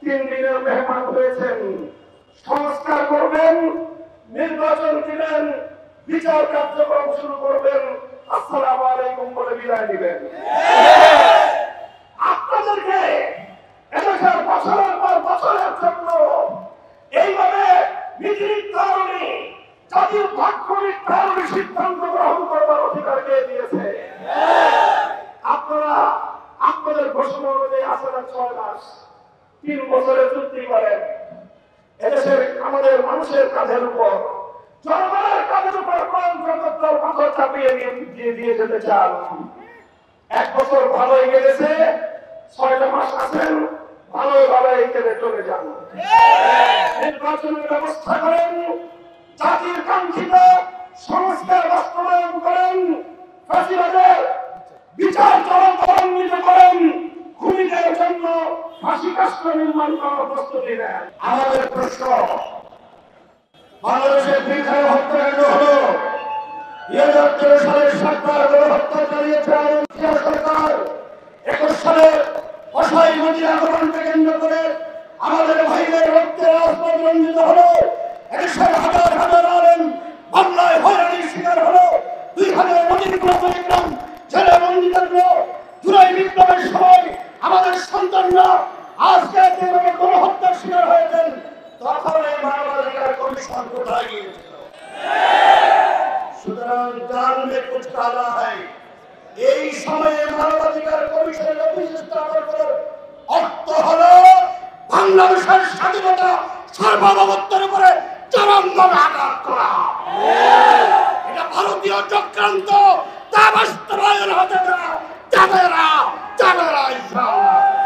দিনের মেহমান হয়েছেন, সংস্কার করবেন, নির্বাচন দিবেন, বিচার কার্যক্রম শুরু করবেন, আসসালামু আলাইকুম বলে বিদায় দিবেন। আপনাদেরকে এদেশের বছরের পর বছরের জন্য এইভাবে নীতিনির্ধারণী, জাতীয় ভাগ্য নির্ধারণী সিদ্ধান্ত গ্রহণ করবার অধিকার কে দিয়েছে? আপনারা আপনাদের ঘোষণা অনুযায়ী আসলে 6 মাস 3 বছরে চুক্তি করেন। এদেশের আমাদের মানুষের কাঁধের উপর, জনগণের কাঁধের উপর পাথর চাপিয়ে দিয়ে যেতে চান। 1 বছর ভালোই গেছে, 6টা মাস আছেন, ভালোই কেটে চলে যান। নির্বাচনের ব্যবস্থা করেন, জাতির কাঙ্ক্ষিত সংস্কার বাস্তবায়ন করেন, ফাঁসিবাদের বিচার ত্বরান্বিত করেন, খুনিদের জন্য ফাঁসি কাষ্ঠ নির্মাণ করার প্রস্তুতি নেন। আমাদের প্রশ্ন, বাংলাদেশের দীর্ঘায়ু হত্যাকাণ্ড হলো 2013 সালের সরকার গণহত্যা চালিয়েছে সরকার। 21 সালে অসহায় নদীর আন্দোলনকে কেন্দ্র করে আমাদের ভাইদের রক্তের রাজপথ রঞ্জিত হলো। এদেশের হাজার হাজার আলেম বাংলায় হয়রানির শিকার হলো। 2000 নদীর গ্রাম জেলে বন্দীদের জুলাই বিপ্লবের সময় আমাদের সন্তানরা আজকে যেভাবে গণহত্যার শিকার হয়েছেন, তখন এই মানবাধিকার কমিশন কোথায় গিয়েছিল? সুতরাং জান মে কুছ কালা হয়। এই সময়ে মানবাধিকার কমিশনের অফিস স্থাপন করার অর্থ হলো বাংলাদেশের স্বাধীনতা সার্বভৌমত্বের উপরে চরমভাবে আঘাত করা। এটা ভারতীয় চক্রান্ত, তা বাস্তবায়ন হতে যাবে না ইনশাআল্লাহ।